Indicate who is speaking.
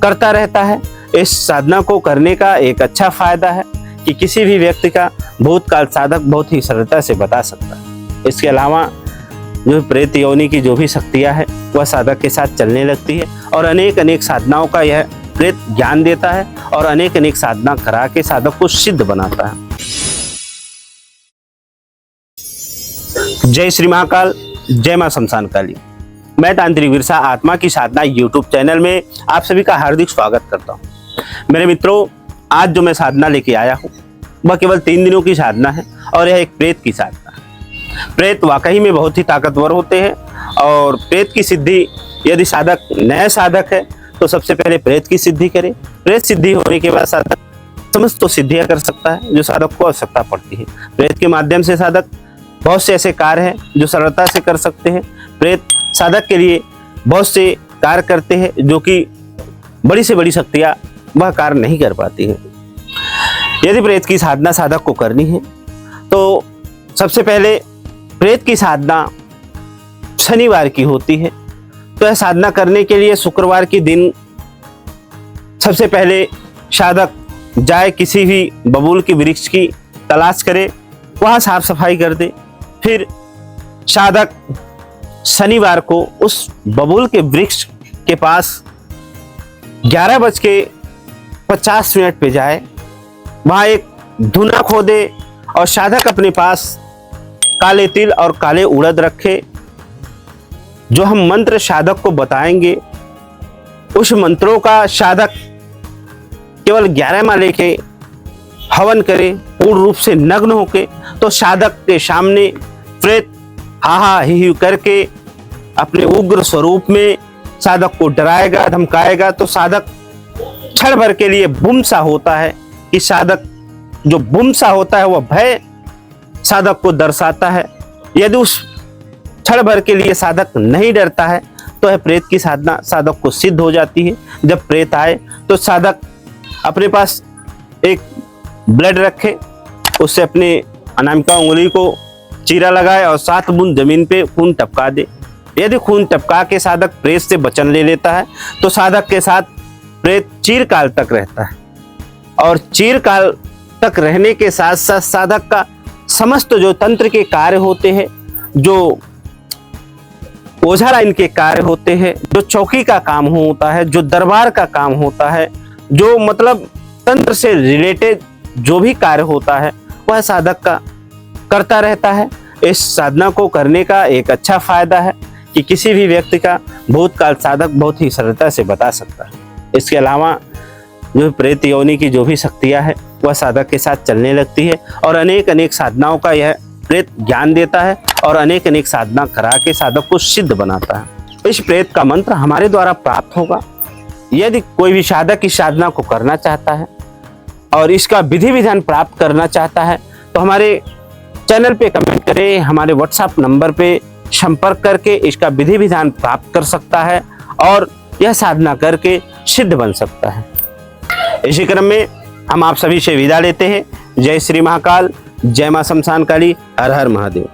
Speaker 1: करता रहता है। इस साधना को करने का एक अच्छा फायदा है कि किसी भी व्यक्ति का भूतकाल साधक बहुत ही सरलता से बता सकता है। इसके अलावा जो प्रेत योनि की जो भी शक्तियां है वह साधक के साथ चलने लगती है और अनेक अनेक साधनाओं का यह प्रेत ज्ञान देता है और अनेक अनेक साधना करा के साधक को सिद्ध बनाता है। जय श्री महाकाल, जय मां शमशान काली। मैं तांत्रिक विरसा आत्मा की साधना यूट्यूब चैनल में आप सभी का हार्दिक स्वागत करता हूं। मेरे मित्रों, आज जो मैं साधना लेके आया हूं वह केवल 3 दिनों की साधना है और यह एक प्रेत की साधना है। प्रेत वाकई में बहुत ही ताकतवर होते हैं और प्रेत की सिद्धि यदि साधक नया साधक है तो सबसे पहले प्रेत की सिद्धि करे। प्रेत सिद्धि होने के बाद साधक समस्त सिद्धियां कर सकता है जो साधक को आवश्यकता पड़ती है। प्रेत के माध्यम से साधक बहुत से ऐसे कार्य हैं जो सरलता से कर सकते हैं। प्रेत साधक के लिए बहुत से कार्य करते हैं जो कि बड़ी से बड़ी शक्तियां वह कार्य नहीं कर पाती हैं। यदि प्रेत की साधना साधक को करनी है तो सबसे पहले प्रेत की साधना शनिवार की होती है। तो यह साधना करने के लिए शुक्रवार के दिन सबसे पहले साधक जाए किसी भी बबूल के वृक्ष की तलाश करे, वहाँ साफ सफाई कर दे। फिर साधक शनिवार को उस बबूल के वृक्ष के पास 11:50 पे जाए, वहाँ एक धुना खोदे और साधक अपने पास काले तिल और काले उड़द रखे। जो हम मंत्र साधक को बताएंगे उस मंत्रों का साधक केवल 11 माले के हवन करे पूर्ण रूप से नग्न होके। तो साधक के सामने प्रेत हा हा ही ही करके अपने उग्र स्वरूप में साधक को डराएगा, धमकाएगा। तो साधक क्षण भर के लिए बुमसा होता है कि साधक जो बुमसा होता है वह भय साधक को दर्शाता है। यदि उस क्षण भर के लिए साधक नहीं डरता है तो यह प्रेत की साधना साधक को सिद्ध हो जाती है। जब प्रेत आए तो साधक अपने पास एक ब्लेड रखे, उससे अपने अनामिका उंगली को चीरा लगाए और 7 बूंद जमीन पे खून टपका दे। यदि खून टपका के साधक प्रेत से वचन ले लेता है तो साधक के साथ प्रेत चिरकाल तक रहता है और चिरकाल तक रहने के साथ साथ साधक का समस्त जो तंत्र के कार्य होते हैं, जो ओझा लाइन के कार्य होते हैं, जो चौकी का काम होता है, जो दरबार का काम होता है, जो मतलब तंत्र से रिलेटेड जो भी कार्य होता है वह साधक का करता रहता है। इस साधना को करने का एक अच्छा फायदा है कि किसी भी व्यक्ति का भूतकाल साधक बहुत ही सरलता से बता सकता है। इसके अलावा जो प्रेत योनि की जो भी शक्तियां है वह साधक के साथ चलने लगती है और अनेक अनेक साधनाओं का यह प्रेत ज्ञान देता है और अनेक अनेक साधना करा के साधक को सिद्ध बनाता है। इस प्रेत का मंत्र हमारे द्वारा प्राप्त होगा। यदि कोई भी साधक इस साधना को करना चाहता है और इसका विधि विधान प्राप्त करना चाहता है तो हमारे चैनल पे कमेंट करें, हमारे व्हाट्सएप नंबर पे संपर्क करके इसका विधि विधान प्राप्त कर सकता है और यह साधना करके सिद्ध बन सकता है। इसी क्रम में हम आप सभी से विदा लेते हैं। जय श्री महाकाल, जय मां शमशान काली, हर हर महादेव।